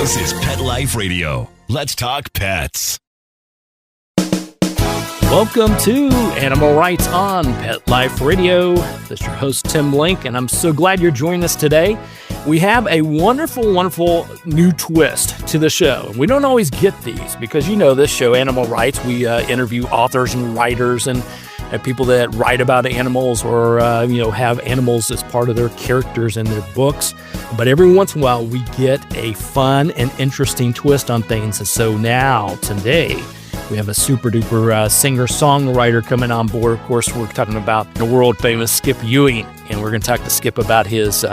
This is Pet Life Radio. Let's talk pets. Welcome to Animal Rights on Pet Life Radio. This is your host, Tim Link, and I'm so glad you're joining us today. We have a wonderful, wonderful new twist to the show. We don't always get these because, you know, this show, Animal Rights, we interview authors and writers and people that write about animals or, have animals as part of their characters in their books. But every once in a while, we get a fun and interesting twist on things. And so now, today, we have a super duper singer-songwriter coming on board. Of course, we're talking about the world famous Skip Ewing. And we're going to talk to Skip about his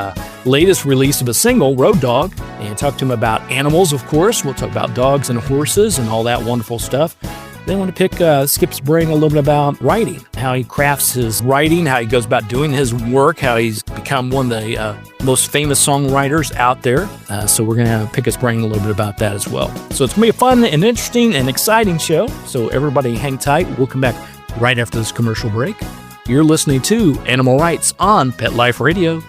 latest release of a single, Road Dog, and talk to him about animals, of course. We'll talk about dogs and horses and all that wonderful stuff. Then I want to pick Skip's brain a little bit about writing, how he crafts his writing, how he goes about doing his work, how he's become one of the most famous songwriters out there. So we're going to pick his brain a little bit about that as well. So it's going to be a fun and interesting and exciting show. So everybody hang tight. We'll come back right after this commercial break. You're listening to Animal Rights on Pet Life Radio.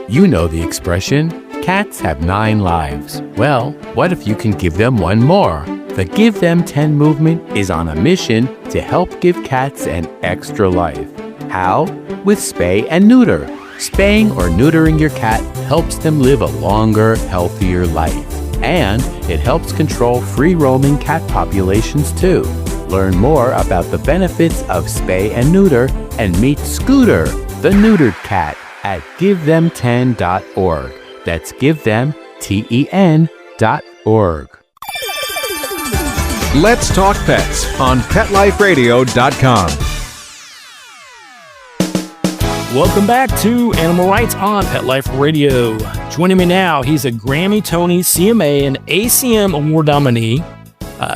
You know the expression, cats have 9 lives. Well, what if you can give them one more? The Give Them 10 movement is on a mission to help give cats an extra life. How? With spay and neuter. Spaying or neutering your cat helps them live a longer, healthier life. And it helps control free-roaming cat populations too. Learn more about the benefits of spay and neuter and meet Scooter, the neutered cat, at GiveThem10.org. That's GiveThem10.org. Let's Talk Pets on PetLifeRadio.com. Welcome back to Animal Rights on Pet Life Radio. Joining me now, he's a Grammy, Tony, CMA, and ACM Award nominee.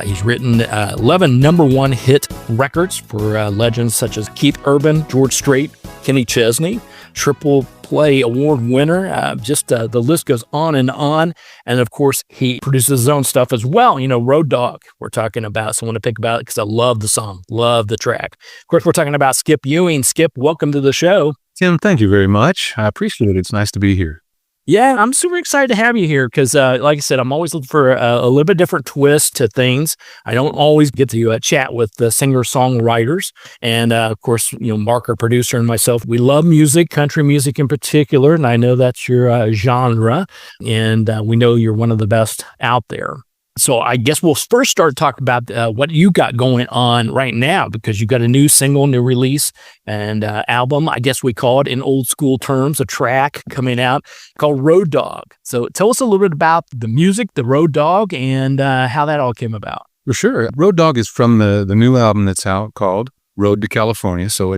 He's written 11 number one hit records for legends such as Keith Urban, George Strait, Kenny Chesney, triple play award winner. The list goes on. And of course, he produces his own stuff as well. You know, Road Dog, we're talking about someone to pick about because I love the song, love the track. Of course, we're talking about Skip Ewing. Skip, welcome to the show. Tim, thank you very much. I appreciate it. It's nice to be here. Yeah, I'm super excited to have you here because, like I said, I'm always looking for a little bit different twist to things. I don't always get to chat with the singer-songwriters. And, of course, Mark, our producer, and myself, we love music, country music in particular, and I know that's your genre. And we know you're one of the best out there. So I guess we'll first start talking about what you got going on right now, because you got a new single, new release, and album. I guess we call it in old school terms, a track coming out called Road Dog. So tell us a little bit about the music, the Road Dog, and how that all came about. For sure. Road Dog is from the new album that's out called Road to California. So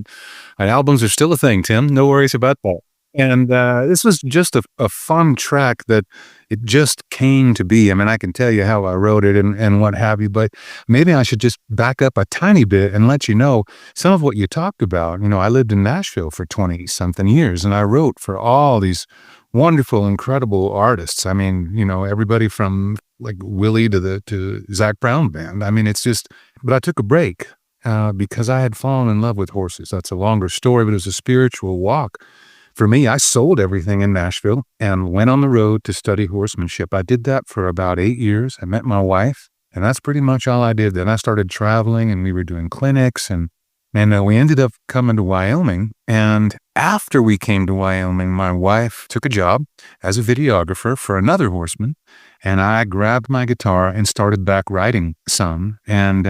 albums are still a thing, Tim. No worries about that. And this was just a fun track that it just came to be. I mean, I can tell you how I wrote it and what have you, but maybe I should just back up a tiny bit and let you know some of what you talked about. I lived in Nashville for 20-something years, and I wrote for all these wonderful, incredible artists. I mean, everybody from like Willie to Zach Brown Band. I mean, but I took a break because I had fallen in love with horses. That's a longer story, but it was a spiritual walk. For me, I sold everything in Nashville and went on the road to study horsemanship. I did that for about 8 years. I met my wife, and that's pretty much all I did. Then I started traveling, and we were doing clinics, and we ended up coming to Wyoming. And after we came to Wyoming, my wife took a job as a videographer for another horseman, and I grabbed my guitar and started back writing some. And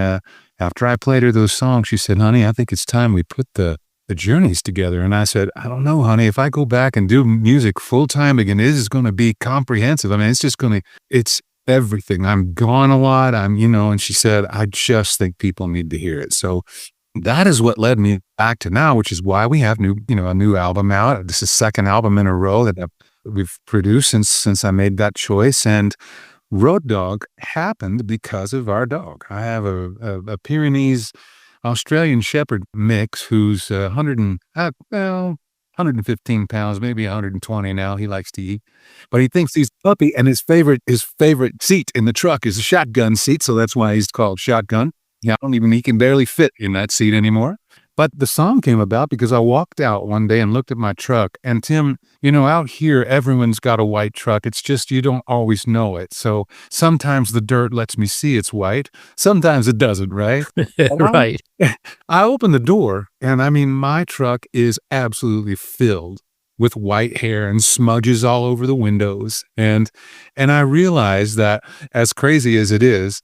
after I played her those songs, she said, "Honey, I think it's time we put the journeys together." And I said, "I don't know, honey, if I go back and do music full time again, this is going to be comprehensive. I mean, it's everything. I'm gone a lot. And she said, "I just think people need to hear it." So that is what led me back to now, which is why we have a new album out. This is the second album in a row that we've produced since I made that choice. And Road Dog happened because of our dog. I have a Pyrenees Australian Shepherd mix who's 115 pounds, maybe 120 now. He likes to eat, but he thinks he's a puppy, and his favorite seat in the truck is a shotgun seat, so that's why he's called Shotgun. He can barely fit in that seat anymore. But the song came about because I walked out one day and looked at my truck. And Tim, out here, everyone's got a white truck. It's just you don't always know it. So sometimes the dirt lets me see it's white. Sometimes it doesn't, right? Right. I opened the door, and I mean, my truck is absolutely filled with white hair and smudges all over the windows. And I realized that, as crazy as it is,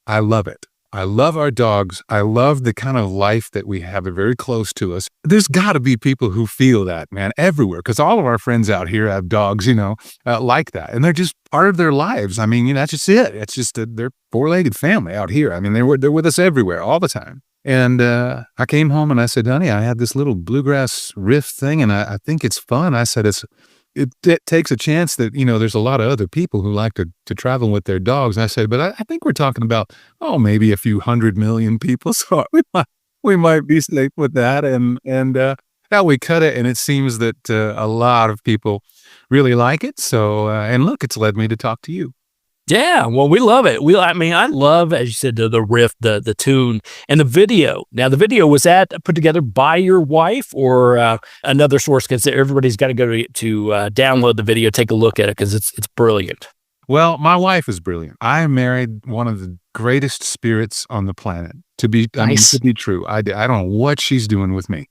I love it. I love our dogs. I love the kind of life that we have very close to us. There's got to be people who feel that, man, everywhere, because all of our friends out here have dogs, like that. And they're just part of their lives. I mean, that's just it. It's just they're four-legged family out here. I mean, they're with us everywhere all the time. And I came home and I said, honey, I had this little bluegrass riff thing, and I think it's fun. I said, it takes a chance that, there's a lot of other people who like to travel with their dogs. I said, but I think we're talking about, maybe a few 100 million people. So we might be safe with that. And now we cut it, and it seems that a lot of people really like it. So, and look, it's led me to talk to you. Yeah, well, we love it. I love, as you said, the riff, the tune, and the video. Now, the video, was that put together by your wife or another source? Because everybody's got to go to download the video, take a look at it, because it's brilliant. Well, my wife is brilliant. I married one of the greatest spirits on the planet. To be true, I don't know what she's doing with me,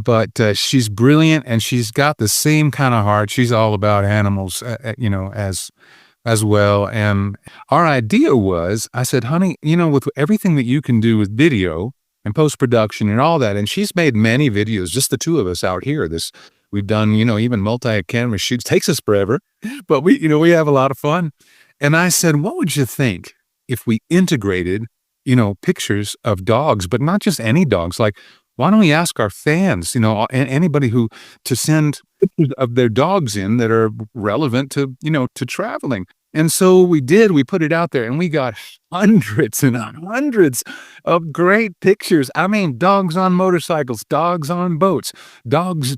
but she's brilliant, and she's got the same kind of heart. She's all about animals, as well. And our idea was, I said, honey, with everything that you can do with video and post-production and all that, and she's made many videos, just the two of us out here. We've done, even multi-camera shoots. Takes us forever, but we have a lot of fun. And I said, what would you think if we integrated, pictures of dogs, but not just any dogs? Like, why don't we ask our fans, and anybody to send pictures of their dogs in that are relevant to traveling. And so we did. We put it out there, and we got hundreds and hundreds of great pictures. I mean, dogs on motorcycles, dogs on boats, dogs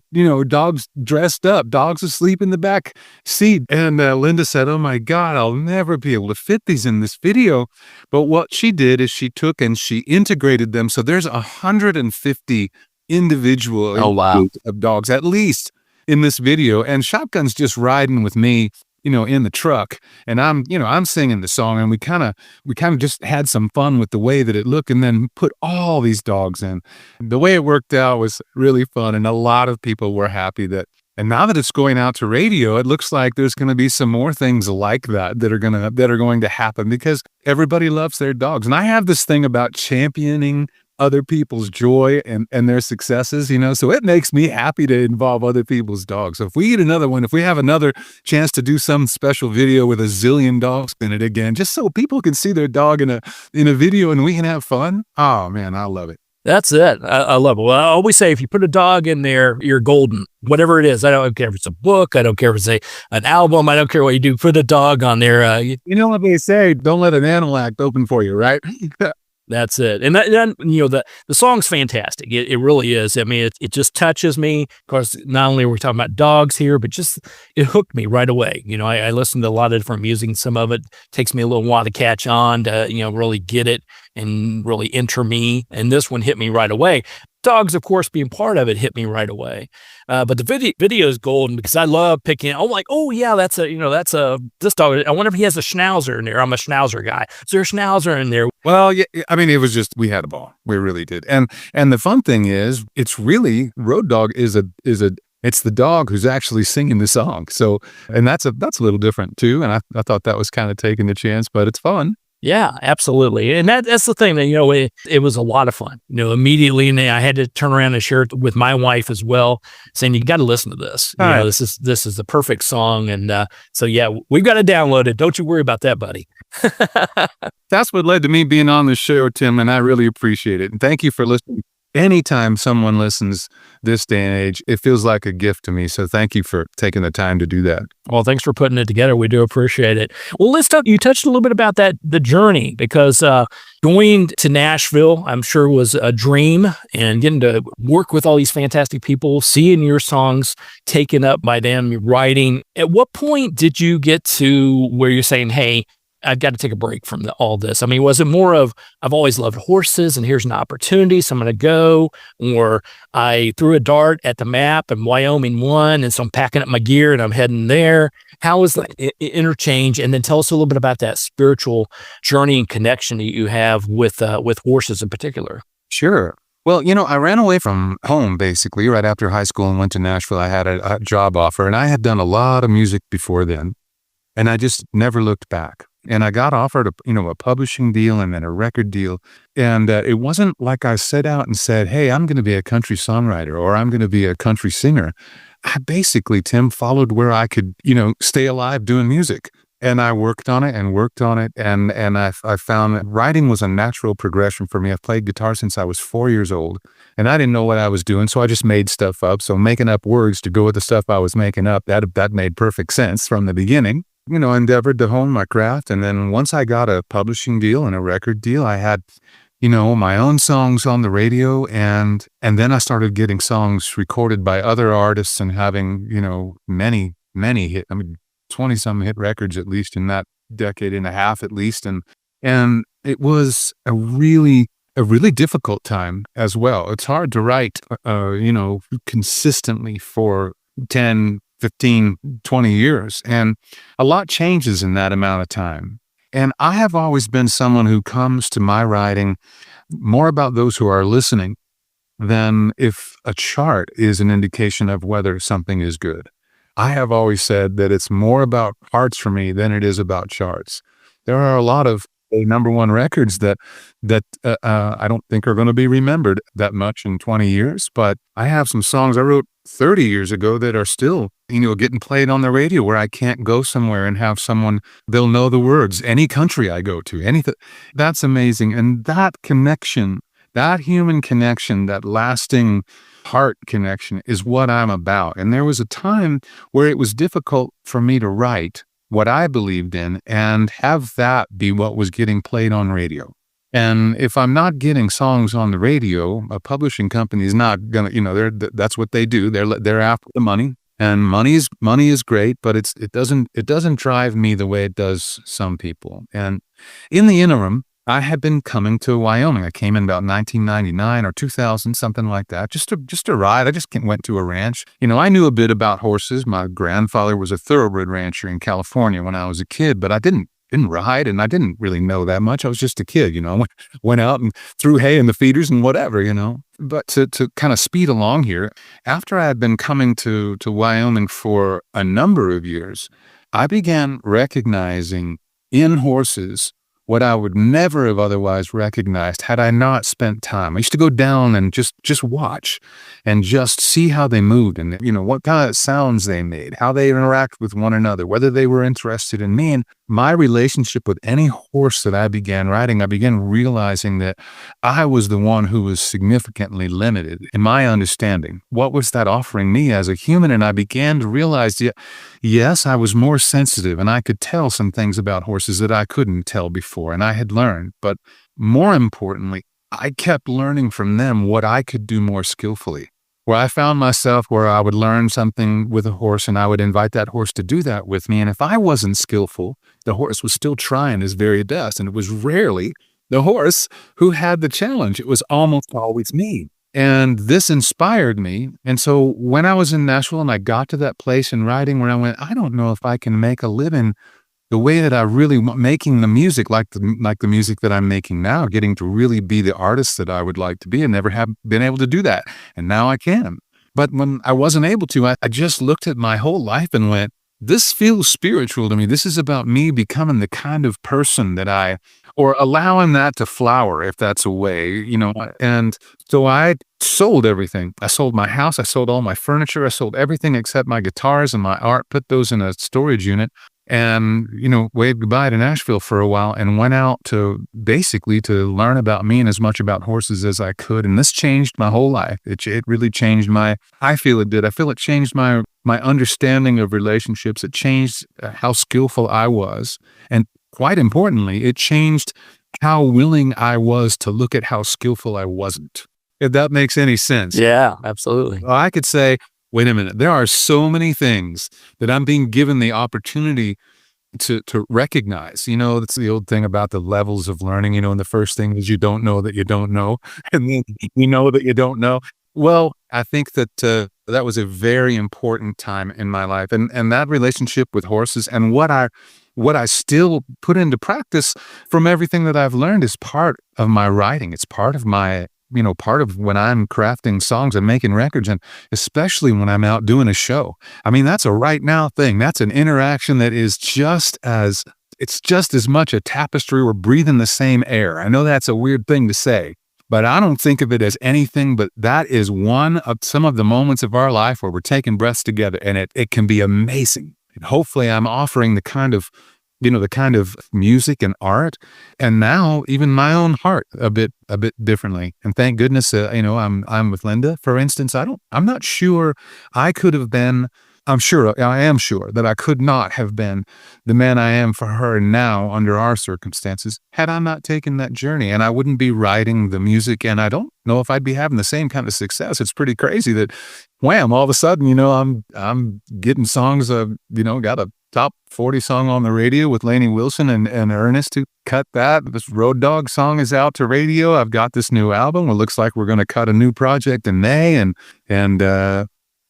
dressed up, dogs asleep in the back seat. And Linda said, oh my God, I'll never be able to fit these in this video. But what she did is she took and she integrated them. So there's 150 individual images of dogs, at least, in this video. And Shotgun's just riding with me, in the truck, and I'm singing the song, and we kind of just had some fun with the way that it looked, and then put all these dogs in. The way it worked out was really fun, and a lot of people were happy that. And now that it's going out to radio, it looks like there's going to be some more things like that are going to happen, because everybody loves their dogs. And I have this thing about championing other people's joy and their successes, so it makes me happy to involve other people's dogs. So if we get another one, if we have another chance to do some special video with a zillion dogs in it again, just so people can see their dog in a video and we can have fun. Oh man, I love it. That's it. I love it. Well, I always say, if you put a dog in there, you're golden. Whatever it is, I don't care if it's a book, I don't care if it's an album, I don't care what you do. Put a dog on there. You know what they say? Don't let an animal act open for you, right? That's it. And the song's fantastic. It really is. I mean, it just touches me. Of course, not only are we talking about dogs here, but just it hooked me right away. I listened to a lot of different music. Some of it takes me a little while to catch on, to, really get it and really enter me. And this one hit me right away. Dogs, of course, being part of it, hit me right away. But the video is golden, because I love picking. I'm like, oh yeah, that's this dog. I wonder if he has a schnauzer in there. I'm a schnauzer guy. Is there a schnauzer in there? Well, yeah, I mean, it was just, we had a ball. We really did. And the fun thing is, it's really, Road Dog it's the dog who's actually singing the song. So, and that's a little different too. And I thought that was kind of taking the chance, but it's fun. Yeah, absolutely. And that's the thing that, it was a lot of fun. Immediately, and I had to turn around and share it with my wife as well, saying, you got to listen to this. Right. This is the perfect song. And so, yeah, we've got to download it. Don't you worry about that, buddy. That's what led to me being on the show, Tim, and I really appreciate it. And thank you for listening. Anytime someone listens this day and age, it feels like a gift to me. So thank you for taking the time to do that. Well, thanks for putting it together. We do appreciate it. Well, let's talk. You touched a little bit about the journey, because going to Nashville, I'm sure, was a dream, and getting to work with all these fantastic people, seeing your songs taken up by them, writing. At what point did you get to where you're saying, hey, I've got to take a break from all this? I mean, was it more of, I've always loved horses and here's an opportunity, so I'm going to go, or I threw a dart at the map and Wyoming won, and so I'm packing up my gear and I'm heading there? How was the interchange? And then tell us a little bit about that spiritual journey and connection that you have with horses in particular. Sure. Well, I ran away from home basically right after high school and went to Nashville. I had a job offer, and I had done a lot of music before then, and I just never looked back. And I got offered a publishing deal and then a record deal. And it wasn't like I set out and said, hey, I'm going to be a country songwriter or I'm going to be a country singer. I basically, Tim, followed where I could, stay alive doing music. And I worked on it and worked on it. And I found that writing was a natural progression for me. I've played guitar since I was 4 years old, and I didn't know what I was doing. So I just made stuff up. So making up words to go with the stuff I was making up, that made perfect sense from the beginning. Endeavored to hone my craft. And then once I got a publishing deal and a record deal, I had, my own songs on the radio. And then I started getting songs recorded by other artists and having, many, many 20-some hit records, at least in that decade and a half, at least. And it was a really difficult time as well. It's hard to write, consistently for 10, 15, 20 years. And a lot changes in that amount of time. And I have always been someone who comes to my writing more about those who are listening than if a chart is an indication of whether something is good. I have always said that it's more about hearts for me than it is about charts. There are a lot of number one records that I don't think are going to be remembered that much in 20 years, but I have some songs I wrote 30 years ago that are still, getting played on the radio, where I can't go somewhere and have someone, they'll know the words, any country I go to, anything. That's amazing. And that connection, that human connection, that lasting heart connection is what I'm about. And there was a time where it was difficult for me to write what I believed in and have that be what was getting played on radio. And if I'm not getting songs on the radio, a publishing company is not gonna, that's what they do. They're after the money, and money is great, but it doesn't drive me the way it does some people. And in the interim, I had been coming to Wyoming. I came in about 1999 or 2000, something like that, just to ride. I just went to a ranch. I knew a bit about horses. My grandfather was a thoroughbred rancher in California when I was a kid, but I didn't ride, and I didn't really know that much. I was just a kid, went out and threw hay in the feeders and whatever, But to kind of speed along here, after I had been coming to Wyoming for a number of years, I began recognizing in horses what I would never have otherwise recognized had I not spent time. I used to go down and just watch and just see how they moved and, what kind of sounds they made, how they interact with one another, whether they were interested in me. And my relationship with any horse that I began riding, I began realizing that I was the one who was significantly limited in my understanding. What was that offering me as a human? And I began to realize, yes, I was more sensitive and I could tell some things about horses that I couldn't tell before, and I had learned. But more importantly, I kept learning from them what I could do more skillfully. Where I found myself where I would learn something with a horse and I would invite that horse to do that with me. And if I wasn't skillful, the horse was still trying his very best. And it was rarely the horse who had the challenge. It was almost always me. And this inspired me. And so when I was in Nashville and I got to that place in writing where I went, I don't know if I can make a living the way that I really want, making the music like the music that I'm making now, getting to really be the artist that I would like to be, and never have been able to do that. And now I can. But when I wasn't able to, I just looked at my whole life and went, this feels spiritual to me. This is about me becoming the kind of person that or allowing that to flower, if that's a way, And so I sold everything. I sold my house. I sold all my furniture. I sold everything except my guitars and my art, put those in a storage unit. And, waved goodbye to Nashville for a while and went out to learn about me and as much about horses as I could. And this changed my whole life. It really changed I feel it did. I feel it changed my understanding of relationships. It changed how skillful I was. And quite importantly, it changed how willing I was to look at how skillful I wasn't. If that makes any sense. Yeah, absolutely. Well, I could say, wait a minute, there are so many things that I'm being given the opportunity to recognize. That's the old thing about the levels of learning. And the first thing is you don't know that you don't know, and then you know that you don't know. Well, I think that that was a very important time in my life, and that relationship with horses and what I still put into practice from everything that I've learned is part of my writing. It's part of my, part of when I'm crafting songs and making records, and especially when I'm out doing a show. I mean, that's a right now thing. That's an interaction that is it's just as much a tapestry. We're breathing the same air. I know that's a weird thing to say, but I don't think of it as anything but that is one of some of the moments of our life where we're taking breaths together, and it can be amazing. And hopefully I'm offering the kind of music and art, and now even my own heart a bit differently. And thank goodness, I'm with Linda, for instance. I'm not sure I could have been. I am sure that I could not have been the man I am for her now under our circumstances had I not taken that journey, and I wouldn't be writing the music, and I don't know if I'd be having the same kind of success. It's pretty crazy that wham, all of a sudden, I'm getting songs, got a top 40 song on the radio with Lainey Wilson and Ernest who cut that. This Road Dog song is out to radio. I've got this new album. It looks like we're going to cut a new project in May, and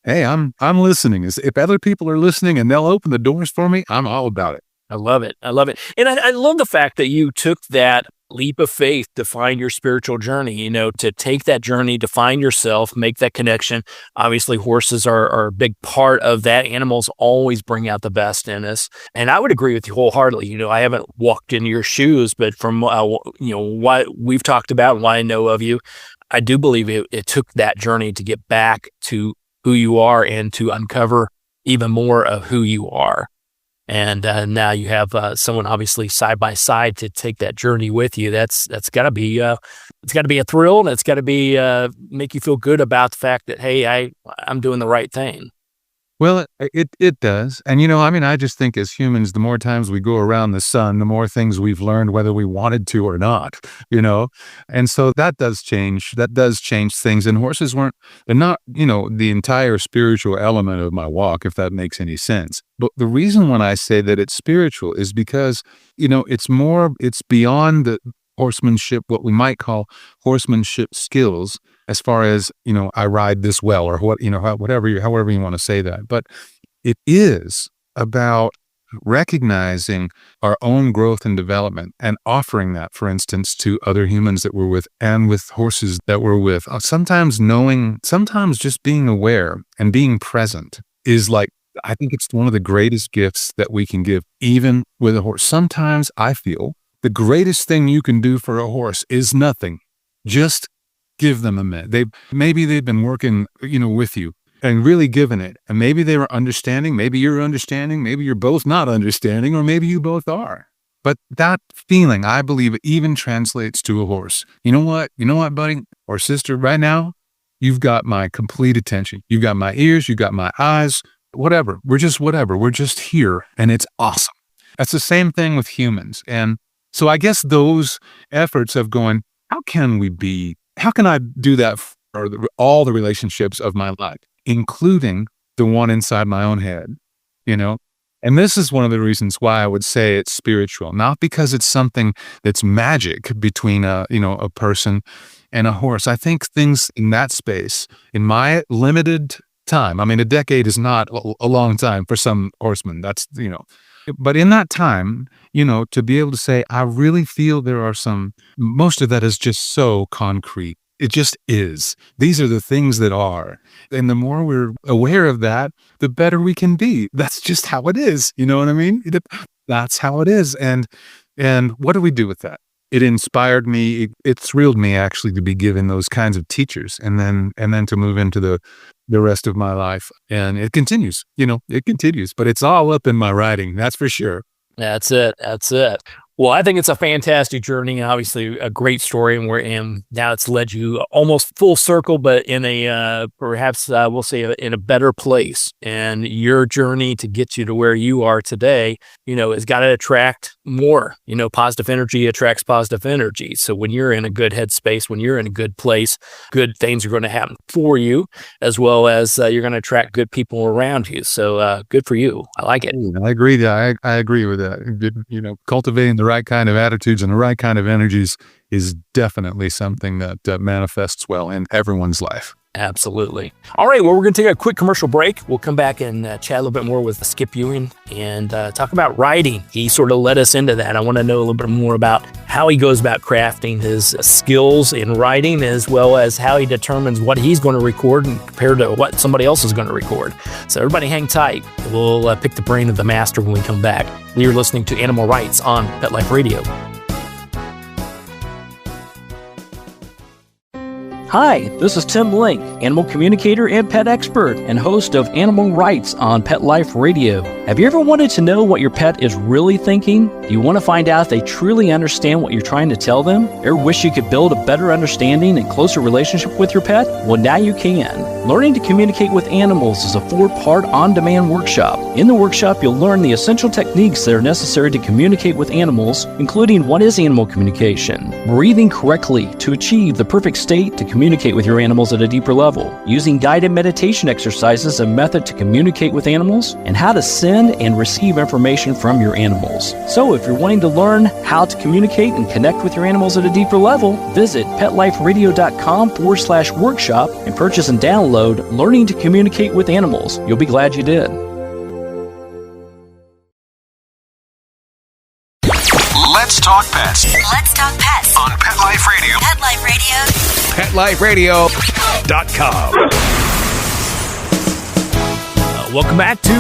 hey, I'm listening. If other people are listening and they'll open the doors for me, I'm all about it. I love it. I love it. And I love the fact that you took that leap of faith to find your spiritual journey, to take that journey, to find yourself, make that connection. Obviously, horses are a big part of that. Animals always bring out the best in us. And I would agree with you wholeheartedly. I haven't walked in your shoes, but from, what we've talked about and what I know of you, I do believe it took that journey to get back to who you are and to uncover even more of who you are. And now you have someone obviously side by side to take that journey with you. That's got to be it's got to be a thrill, and it's got to be make you feel good about the fact that, hey, I'm doing the right thing. Well, it does. And, I just think as humans, the more times we go around the sun, the more things we've learned, whether we wanted to or not, And so that does change. That does change things. And horses they're not, the entire spiritual element of my walk, if that makes any sense. But the reason when I say that it's spiritual is because, it's beyond the horsemanship, what we might call horsemanship skills, as far as, I ride this well, or what, however you want to say that. But it is about recognizing our own growth and development and offering that, for instance, to other humans that we're with and with horses that we're with. Sometimes just being aware and being present is I think it's one of the greatest gifts that we can give, even with a horse. Sometimes I feel the greatest thing you can do for a horse is nothing. Just give them a minute. Maybe they've been working, with you and really giving it. And maybe they were understanding. Maybe you're understanding. Maybe you're both not understanding, or maybe you both are. But that feeling, I believe, even translates to a horse. You know what, buddy or sister, right now, you've got my complete attention. You've got my ears. You've got my eyes, whatever. We're just here. And it's awesome. That's the same thing with humans. And so I guess those efforts of going, how can I do that for all the relationships of my life, including the one inside my own head, And this is one of the reasons why I would say it's spiritual, not because it's something that's magic between a person and a horse. I think things in that space, in my limited time, a decade is not a long time for some horsemen. That's, but in that time, to be able to say, I really feel most of that is just so concrete. It just is. These are the things that are. And the more we're aware of that, the better we can be. That's just how it is. You know what I mean? That's how it is. And what do we do with that? It inspired me. It thrilled me actually to be given those kinds of teachers, and then to move into the rest of my life. And it continues, but it's all up in my writing. That's for sure. That's it. Well, I think it's a fantastic journey, obviously a great story, and now it's led you almost full circle, but in a perhaps we'll say in a better place. And your journey to get you to where you are today, has got to attract more. Positive energy attracts positive energy. So when you're in a good headspace, when you're in a good place, good things are going to happen for you, as well as you're going to attract good people around you. So good for you. I like it. I agree. I agree with that. Cultivating the right kind of attitudes and the right kind of energies is definitely something that manifests well in everyone's life. Absolutely. All right. Well, we're going to take a quick commercial break. We'll come back and chat a little bit more with Skip Ewing and talk about writing. He sort of led us into that. I want to know a little bit more about how he goes about crafting his skills in writing, as well as how he determines what he's going to record and compared to what somebody else is going to record. So everybody hang tight. We'll pick the brain of the master when we come back. You're listening to Animal Rights on Pet Life Radio. Hi, this is Tim Link, animal communicator and pet expert and host of Animal Rights on Pet Life Radio. Have you ever wanted to know what your pet is really thinking? Do you want to find out if they truly understand what you're trying to tell them? Or wish you could build a better understanding and closer relationship with your pet? Well, now you can. Learning to Communicate with Animals is a 4-part on-demand workshop. In the workshop, you'll learn the essential techniques that are necessary to communicate with animals, including what is animal communication, breathing correctly to achieve the perfect state to communicate with your animals at a deeper level, using guided meditation exercises, a method to communicate with animals, and how to send and receive information from your animals. So if you're wanting to learn how to communicate and connect with your animals at a deeper level, visit petliferadio.com/workshop and purchase and download Learning to Communicate with Animals. You'll be glad you did. Let's talk pets. Let's talk pets On Pet Life Radio. Pet Life Radio. PetLifeRadio.com. Welcome back to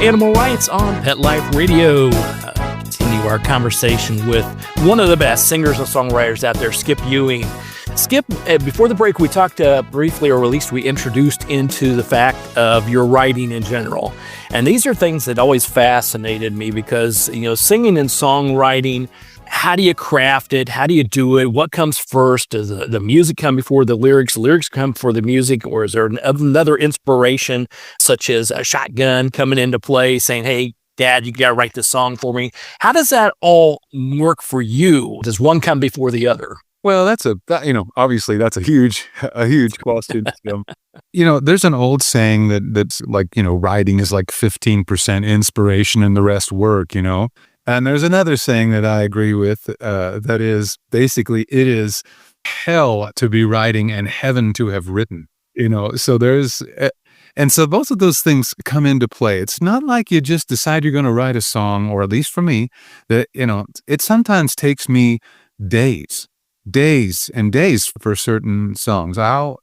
Animal Rights on Pet Life Radio. Continue our conversation with one of the best singers and songwriters out there, Skip Ewing. Skip, before the break, we talked briefly, or at least we introduced into the fact of your writing in general. And these are things that always fascinated me because, singing and songwriting, how do you craft it? How do you do it? What comes first? Does the music come before the lyrics? The lyrics come before the music? Or is there another inspiration, such as a shotgun coming into play saying, hey, Dad, you got to write this song for me? How does that all work for you? Does one come before the other? Well, obviously that's a huge question. There's an old saying that's like, writing is like 15% inspiration and the rest work, And there's another saying that I agree with, that is basically it is hell to be writing and heaven to have written, so and so both of those things come into play. It's not like you just decide you're going to write a song, or at least for me, that, it sometimes takes me days and days for certain songs. And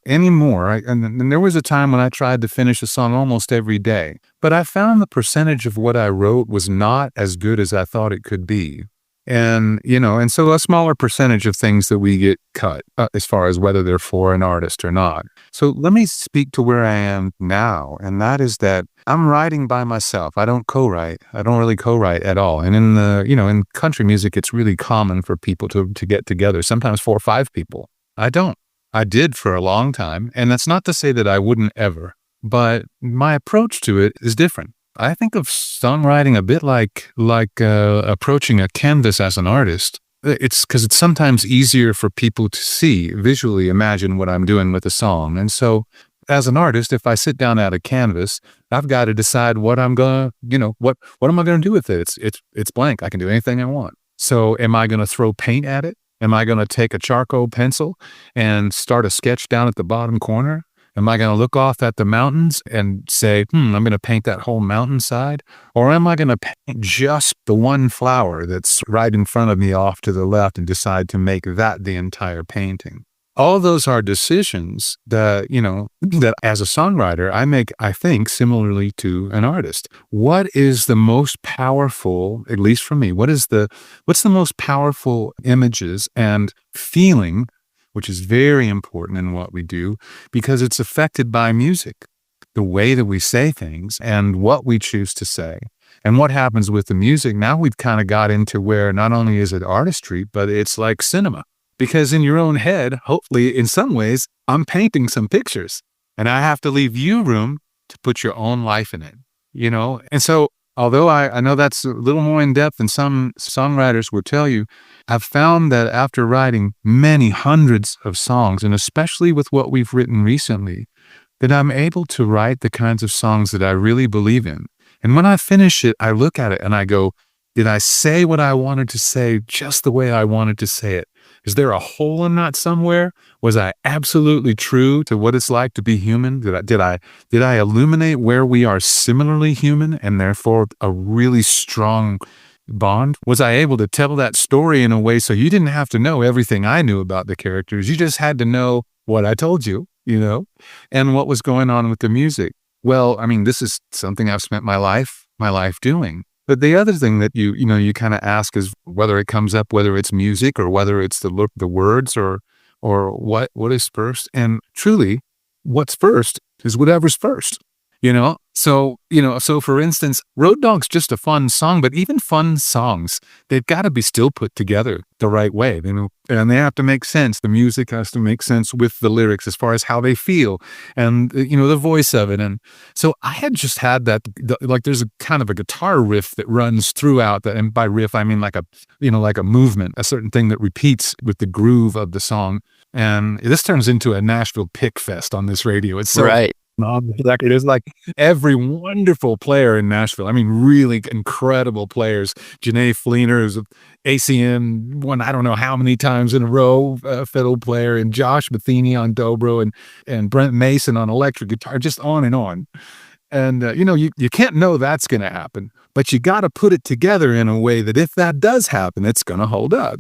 there was a time when I tried to finish a song almost every day, but I found the percentage of what I wrote was not as good as I thought it could be. And, and so a smaller percentage of things that we get cut as far as whether they're for an artist or not. So let me speak to where I am now. And that is that I'm writing by myself. I don't co-write. I don't really co-write at all. And in in country music, it's really common for people to get together, sometimes 4 or 5 people. I don't. I did for a long time. And that's not to say that I wouldn't ever, but my approach to it is different. I think of songwriting a bit like approaching a canvas as an artist. It's because it's sometimes easier for people to visually imagine what I'm doing with a song. And so as an artist, if I sit down at a canvas, I've got to decide what I'm going to, what am I going to do with it? It's blank. I can do anything I want. So am I going to throw paint at it? Am I going to take a charcoal pencil and start a sketch down at the bottom corner? Am I going to look off at the mountains and say, I'm going to paint that whole mountainside? Or am I going to paint just the one flower that's right in front of me off to the left and decide to make that the entire painting? All those are decisions that, that as a songwriter, I make, I think, similarly to an artist. What is the most powerful, at least for me, what's the most powerful images and feeling, which is very important in what we do because it's affected by music, the way that we say things and what we choose to say. And what happens with the music, now we've kind of got into where not only is it artistry, but it's like cinema. Because in your own head, hopefully in some ways, I'm painting some pictures and I have to leave you room to put your own life in it, you know? And so although I know that's a little more in depth than some songwriters will tell you, I've found that after writing many hundreds of songs, and especially with what we've written recently, that I'm able to write the kinds of songs that I really believe in. And when I finish it, I look at it and I go, did I say what I wanted to say just the way I wanted to say it? Is there a hole in that somewhere? Was I absolutely true to what it's like to be human? Did I illuminate where we are similarly human and therefore a really strong bond? Was I able to tell that story in a way so you didn't have to know everything I knew about the characters? You just had to know what I told you, you know, and what was going on with the music. Well, I mean, this is something I've spent my life doing. But the other thing that you kind of ask is whether it comes up, whether it's music or whether it's the words or what is first. And truly, what's first is whatever's first. So for instance, Road Dog's just a fun song, but even fun songs, they've got to be still put together the right way, and they have to make sense. The music has to make sense with the lyrics as far as how they feel and, the voice of it. And so I had just had that, like there's a kind of a guitar riff that runs throughout that. And by riff, I mean like a movement, a certain thing that repeats with the groove of the song. And this turns into a Nashville pick fest on this radio. It's so right. It is like every wonderful player in Nashville. I mean, really incredible players. Janae Fleener is ACM won I don't know how many times in a row, fiddle player, and Josh Matheny on dobro, and Brent Mason on electric guitar, just on and on. And you can't know that's going to happen, but you got to put it together in a way that if that does happen, it's going to hold up.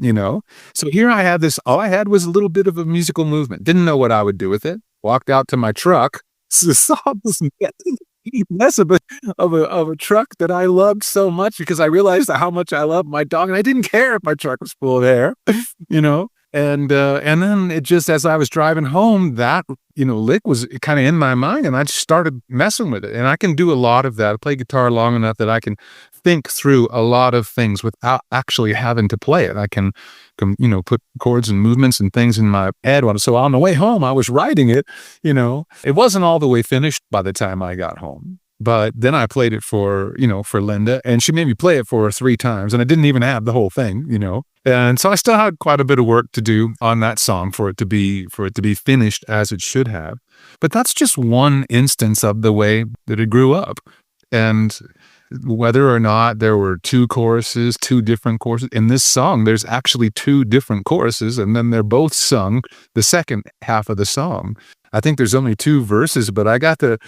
So here I had this. All I had was a little bit of a musical movement. Didn't know what I would do with it. Walked out to my truck. Saw this mess of a truck that I loved so much because I realized how much I love my dog, and I didn't care if my truck was full of air, And then it just, as I was driving home, that lick was kind of in my mind, and I just started messing with it. And I can do a lot of that. I play guitar long enough that I can think through a lot of things without actually having to play it. I can put chords and movements and things in my head. So on the way home, I was writing it. It wasn't all the way finished by the time I got home. But then I played it for Linda, and she made me play it for her 3 times, and I didn't even have the whole thing, And so I still had quite a bit of work to do on that song for it to be finished as it should have. But that's just one instance of the way that it grew up. And whether or not there were 2 different choruses in this song, there's actually 2 different choruses, and then they're both sung the second half of the song. I think there's only 2 verses, but I got to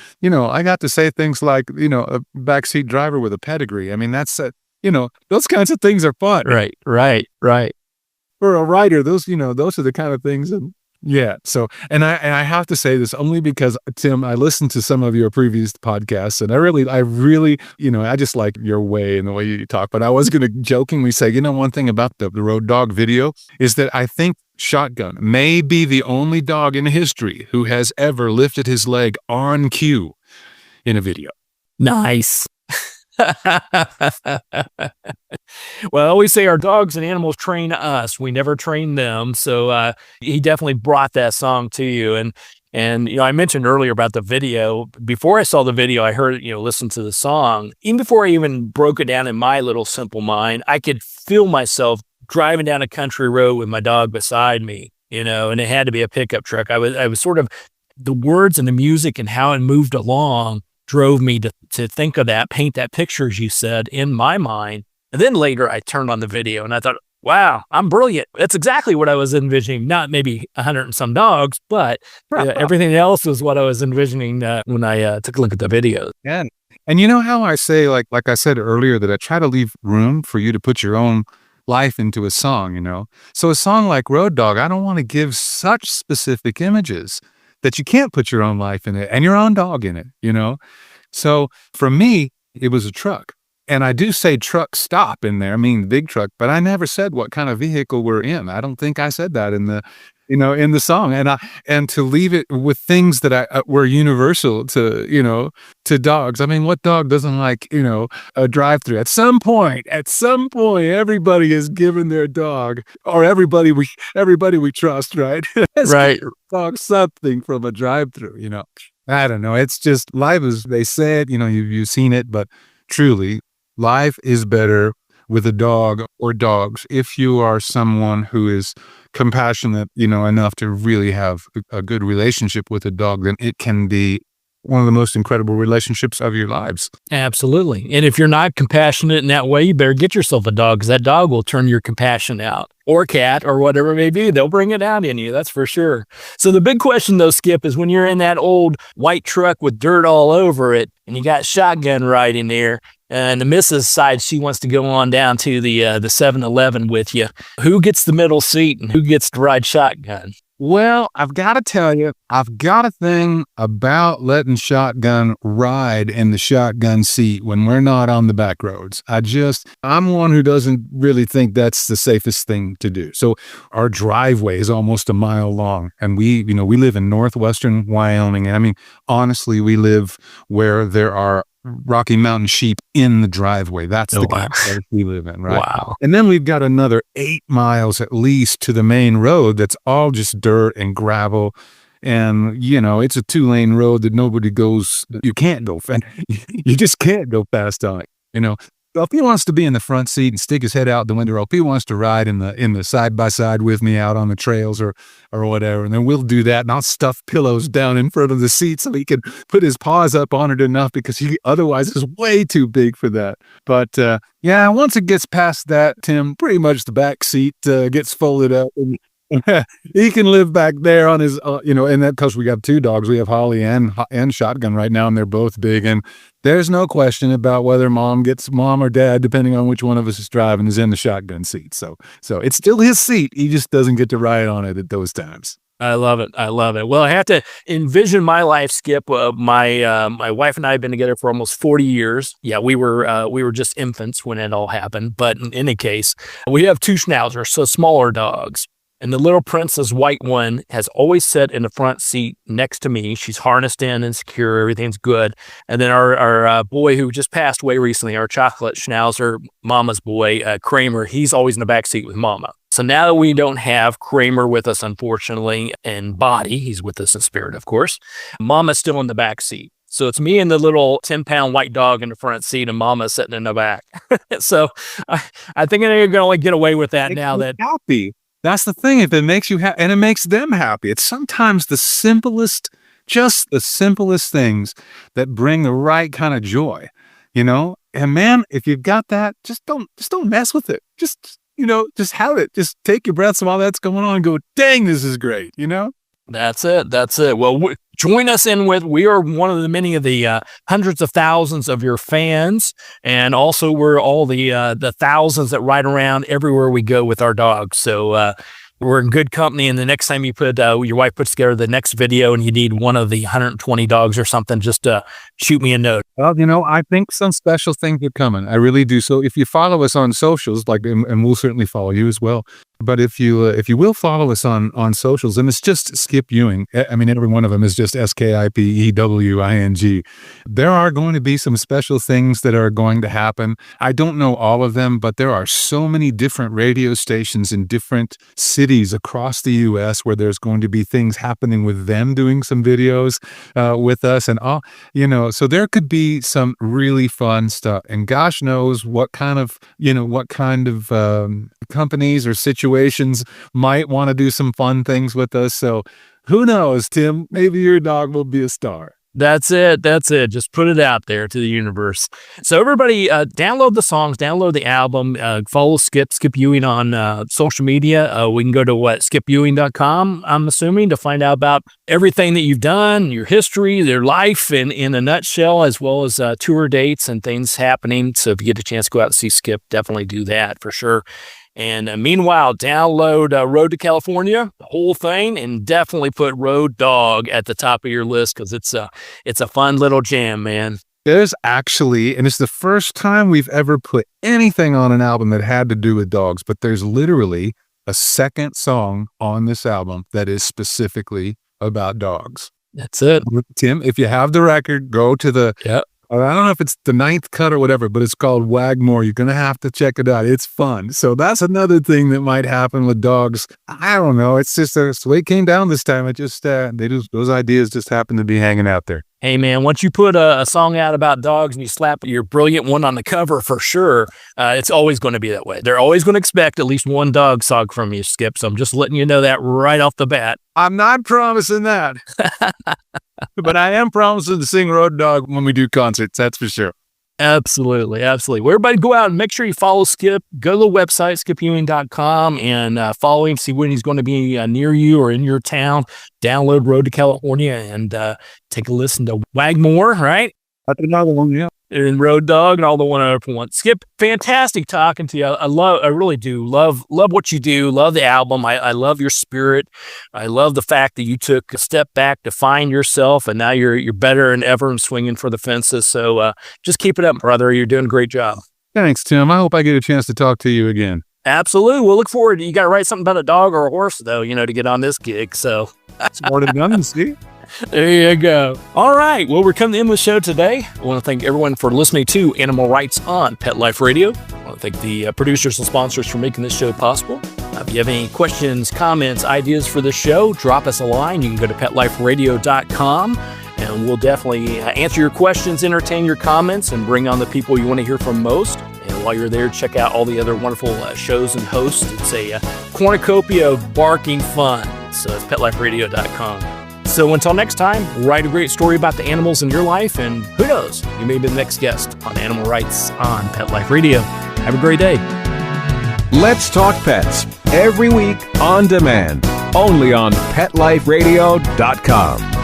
say things like, a backseat driver with a pedigree. I mean, that's, those kinds of things are fun. Right. For a writer, those are the kind of things. And yeah. So, and I have to say this only because, Tim, I listened to some of your previous podcasts, and I really, I just like your way and the way you talk. But I was going to jokingly say, one thing about the Road Dog video is that I think Shotgun may be the only dog in history who has ever lifted his leg on cue in a video. Nice. Well, I always say our dogs and animals train us. We never train them. So he definitely brought that song to you. And I mentioned earlier about the video. Before I saw the video, I heard, listen to the song. Even before I even broke it down in my little simple mind, I could feel myself driving down a country road with my dog beside me, and it had to be a pickup truck. I was sort of, the words and the music and how it moved along drove me to think of that, paint that picture, as you said, in my mind. And then later I turned on the video and I thought, wow, I'm brilliant. That's exactly what I was envisioning. Not maybe 100 and some dogs, but everything else was what I was envisioning when I took a look at the videos. Yeah. And you know how I say, like I said earlier, that I try to leave room for you to put your own life into a song, So a song like Road Dog, I don't want to give such specific images that you can't put your own life in it and your own dog in it, So for me, it was a truck. And I do say truck stop in there, I mean big truck, but I never said what kind of vehicle we're in. I don't think I said that in in the song, and to leave it with things that were universal to dogs. I mean, what dog doesn't like, a drive-through? At some point, everybody is giving their dog, or everybody we trust, right? Right. Dog something from a drive-through. I don't know. It's just life is. They say it. You've seen it, but truly, life is better with a dog or dogs if you are someone who is compassionate, enough to really have a good relationship with a dog. Then it can be one of the most incredible relationships of your lives. Absolutely. And if you're not compassionate in that way, you better get yourself a dog, because that dog will turn your compassion out, or cat, or whatever it may be. They'll bring it out in you. That's for sure. So the big question though, Skip, is when you're in that old white truck with dirt all over it and you got shotgun right in there, and the missus decides she wants to go on down to the 7-Eleven with you, who gets the middle seat and who gets to ride shotgun? Well, I've got to tell you, I've got a thing about letting shotgun ride in the shotgun seat when we're not on the back roads. I'm one who doesn't really think that's the safest thing to do. So our driveway is almost a mile long, and we live in northwestern Wyoming. And I mean, honestly, we live where there are Rocky Mountain sheep in the driveway. That's the kind of place we live in, right? Wow. And then we've got another 8 miles at least to the main road that's all just dirt and gravel. And, it's a 2-lane road that nobody goes, you can't go fast. You just can't go fast on it, So if he wants to be in the front seat and stick his head out the window, or if he wants to ride in the side-by-side with me out on the trails or whatever, and then we'll do that, and I'll stuff pillows down in front of the seat so he can put his paws up on it enough, because he otherwise is way too big for that. But once it gets past that, Tim, pretty much the back seat gets folded up, and he can live back there on his, and that because we got 2 dogs. We have Holly and Shotgun right now, and they're both big. And there's no question about whether mom or dad, depending on which one of us is driving, is in the shotgun seat. So it's still his seat. He just doesn't get to ride on it at those times. I love it. Well, I have to envision my life, Skip. My wife and I have been together for almost 40 years. Yeah, we were just infants when it all happened. But in any case, we have 2 schnauzers, so smaller dogs. And the little Princess white one has always sat in the front seat next to me. She's harnessed in and secure. Everything's good. And then our boy who just passed away recently, our chocolate schnauzer, Mama's boy, Kramer, he's always in the back seat with Mama. So now that we don't have Kramer with us, unfortunately, in body, he's with us in spirit, of course, Mama's still in the back seat. So it's me and the little 10-pound white dog in the front seat, and Mama's sitting in the back. So I think they're going to get away with that now that... Happy. That's the thing. If it makes you happy, and it makes them happy, it's sometimes the simplest things that bring the right kind of joy, And man, if you've got that, just don't mess with it. Just have it. Just take your breaths while that's going on and go, dang, this is great, That's it. Well, join us we are one of the many of the hundreds of thousands of your fans. And also we're all the thousands that ride around everywhere we go with our dogs. So we're in good company. And the next time you your wife puts together the next video and you need one of the 120 dogs or something, just shoot me a note. Well, I think some special things are coming. I really do. So if you follow us on socials, and we'll certainly follow you as well. But if you will follow us on socials, and it's just Skip Ewing. I mean, every one of them is just SKIPEWING. There are going to be some special things that are going to happen. I don't know all of them, but there are so many different radio stations in different cities across the U.S. where there's going to be things happening with them doing some videos with us, and all. So there could be some really fun stuff. And gosh knows what kind of companies or situations might want to do some fun things with us. So who knows, Tim? Maybe your dog will be a star. That's it. Just put it out there to the universe. So everybody, download the songs, download the album, follow Skip Ewing on social media. We can go to skipewing.com, I'm assuming, to find out about everything that you've done, your history, your life in a nutshell, as well as tour dates and things happening. So if you get a chance to go out and see Skip, definitely do that for sure. And meanwhile, download Road to California, the whole thing, and definitely put Road Dog at the top of your list, because it's a fun little jam, man. There's actually, and it's the first time we've ever put anything on an album that had to do with dogs, but there's literally a second song on this album that is specifically about dogs. That's it. Tim, if you have the record, go to the, Yep. I don't know if it's the 9th cut or whatever, but it's called Wagmore. You're going to have to check it out. It's fun. So that's another thing that might happen with dogs. I don't know. It's just it's the way it came down this time. It just, those ideas just happen to be hanging out there. Hey, man, once you put a song out about dogs and you slap your brilliant one on the cover for sure, it's always going to be that way. They're always going to expect at least one dog song from you, Skip. So I'm just letting you know that right off the bat. I'm not promising that. But I am promising to sing Road Dog when we do concerts. That's for sure. Absolutely. Absolutely. Well, everybody go out and make sure you follow Skip. Go to the website, skipewing.com, and follow him, see when he's going to be near you or in your town. Download Road to California and take a listen to Wagmore, right? That's another one, yeah. And Road Dog and all the one other ones. Skip, fantastic talking to you. I really do love what you do. Love the album. I love your spirit. I love the fact that you took a step back to find yourself, and now you're better than ever and swinging for the fences. So just keep it up, brother. You're doing a great job. Thanks, Tim. I hope I get a chance to talk to you again. Absolutely. We'll look forward. You got to write something about a dog or a horse, though, to get on this gig. So it's more than done, see? There you go. All right. Well, we're coming to the end of the show today. I want to thank everyone for listening to Animal Rights on Pet Life Radio. I want to thank the producers and sponsors for making this show possible. If you have any questions, comments, ideas for the show, drop us a line. You can go to PetLifeRadio.com, and we'll definitely answer your questions, entertain your comments, and bring on the people you want to hear from most. And while you're there, check out all the other wonderful shows and hosts. It's a cornucopia of barking fun. So it's PetLifeRadio.com. So until next time, write a great story about the animals in your life, and who knows, you may be the next guest on Animal Rights on Pet Life Radio. Have a great day. Let's Talk Pets, every week on demand, only on PetLifeRadio.com.